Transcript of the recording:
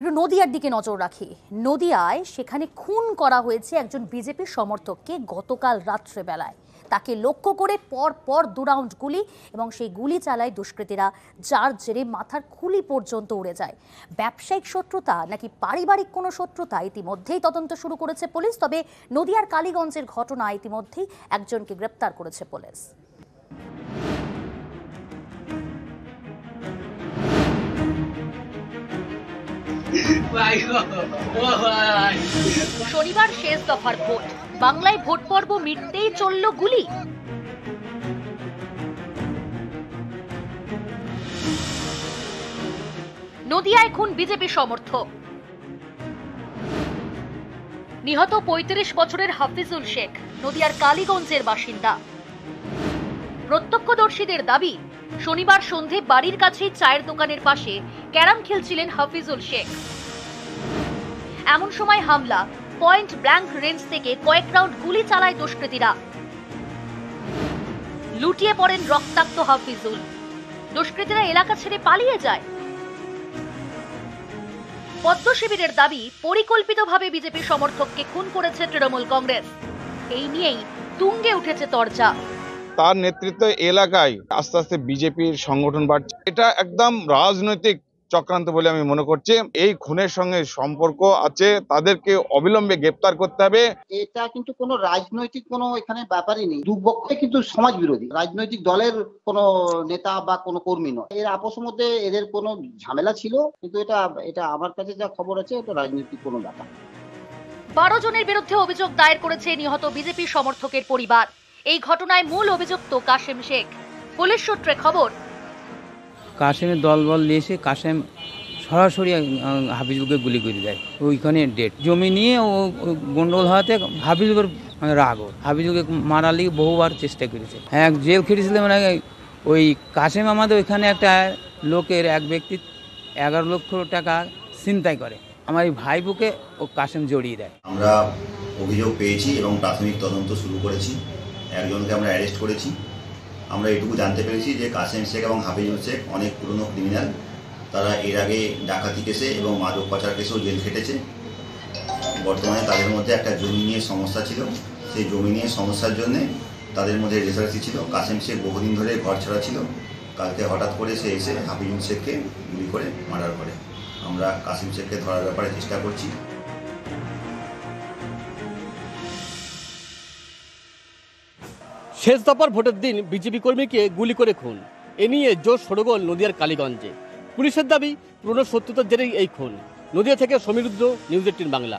নদিয়ার দিকে নজর রাখি। নদিয়ায় সেখানে খুন করা হয়েছে একজন বিজেপি সমর্থককে গতকাল রাত্রে বেলায়। তাকে লক্ষ্য করে পর পর 2 রাউন্ড গুলি এবং সেই গুলি চালায় দুষ্কৃতীরা, যার জেরে মাথার খুলি পর্যন্ত উড়ে যায়। ব্যবসায়িক শত্রুতা নাকি পারিবারিক কোনো শত্রুতা, ইতিমধ্যেই তদন্ত শুরু করেছে পুলিশ। তবে নদিয়ার কালীগঞ্জের ঘটনা ইতিমধ্যেই একজনকে গ্রেপ্তার করেছে পুলিশ। শনিবার শেষ দফার ভোট, বাংলায় ভোট পর্ব মিটতেই চলল গুলি। নদিয়ায় খুন বিজেপি সমর্থক। নিহত 35 বছরের হাফিজুল শেখ নদিয়ার কালীগঞ্জের বাসিন্দা। প্রত্যক্ষদর্শীদের দাবি, শনিবার সন্ধে বাড়ির কাছেই চায়ের দোকানের পাশে ক্যারাম খেলছিলেন হাফিজুল শেখ। এমন সময় হামলা, পয়েন্ট ব্ল্যাঙ্ক রেঞ্জ থেকে কয়েক রাউন্ড গুলি চালায় দুষ্কৃতীরা। লুটিয়ে পড়েন রক্তাক্ত হাফিজুল। দুষ্কৃতীরা এলাকা ছেড়ে পালিয়ে যায়। পদ্ম শিবিরের দাবি, পরিকল্পিতভাবে বিজেপি সমর্থককে খুন করেছে তৃণমূল কংগ্রেস। এই নিয়েই তুঙ্গে উঠেছে চর্চা। তার নেতৃত্বে এলাকায় আস্তে আস্তে বিজেপির সংগঠন বাড়ছে। এটা একদম রাজনৈতিক চক্রান্ত বলে আমি মনে করছি। এই খুনের সঙ্গে সম্পর্ক আছে, তাদেরকে অবিলম্বে গ্রেপ্তার করতে হবে। এটা কিন্তু কোনো রাজনৈতিক কোনো এখানে ব্যাপারই নেই। দুপক্ষে কিন্তু সমাজ বিরোধী, রাজনৈতিক দলের কোনো নেতা বা কোনো কর্মী নয়। এর আপসের মধ্যে এদের কোনো ঝামেলা ছিল, কিন্তু এটা আমার কাছে যা খবর আছে এটা রাজনৈতিক কোনো ব্যাপার। 12 জনের বিরুদ্ধে অভিযোগ দায়ের করেছে নিহত বিজেপি সমর্থকের পরিবার। এই ঘটনায় মূল অভিযুক্ত কাশেম শেখ। পুলিশ সূত্রে খবর, কাশেমের দলবল নিয়ে এসে কাশেম সরাসরি হাফিজুলকে গুলি করে দেয়। ওইখানে ডেট জমি নিয়ে ও গন্ডগোল হওয়াতে হাফিজুলের রাগ, হাফিজুলকে মারার লিগে বহুবার চেষ্টা করেছে। হ্যাঁ, জেল খেটেছিল। মানে ওই কাশেম আমাদের ওইখানে একটা লোকের, এক ব্যক্তি 11 লক্ষ টাকা ছিনতাই করে। আমার এই ভাইবোকে ও কাশেম জড়িয়ে দেয়। আমরা অভিযোগ পেয়েছি এবং প্রাথমিক তদন্ত শুরু করেছি। একজনকে আমরা অ্যারেস্ট করেছি। আমরা এটুকু জানতে পেরেছি যে কাশেম শেখ এবং হাফিজুল শেখ অনেক পুরনো ক্রিমিনাল। তারা এর আগে ডাকাতি কেসে এবং মাদক পাচার কেসেও জেল খেটেছে। বর্তমানে তাদের মধ্যে একটা জমি নিয়ে সমস্যা ছিল। সেই জমি নিয়ে সমস্যার জন্যে তাদের মধ্যে রেসারেসি ছিল। কাশেম শেখ বহুদিন ধরে ঘর ছাড়া ছিল। কালকে হঠাৎ করে সে এসে হাফিজুল শেখকে গুলি করে মার্ডার করে। আমরা কাশেম শেখকে ধরার ব্যাপারে চেষ্টা করছি। শেষ দফার ভোটের দিন বিজেপি কর্মীকে গুলি করে খুন, এ নিয়ে জোর শোরগোল নদিয়ার কালীগঞ্জে। পুলিশের দাবি, পুরনো শত্রুতার জেরেই এই খুন। নদিয়া থেকে সমীর রুদ্র, নিউজ 18 বাংলা।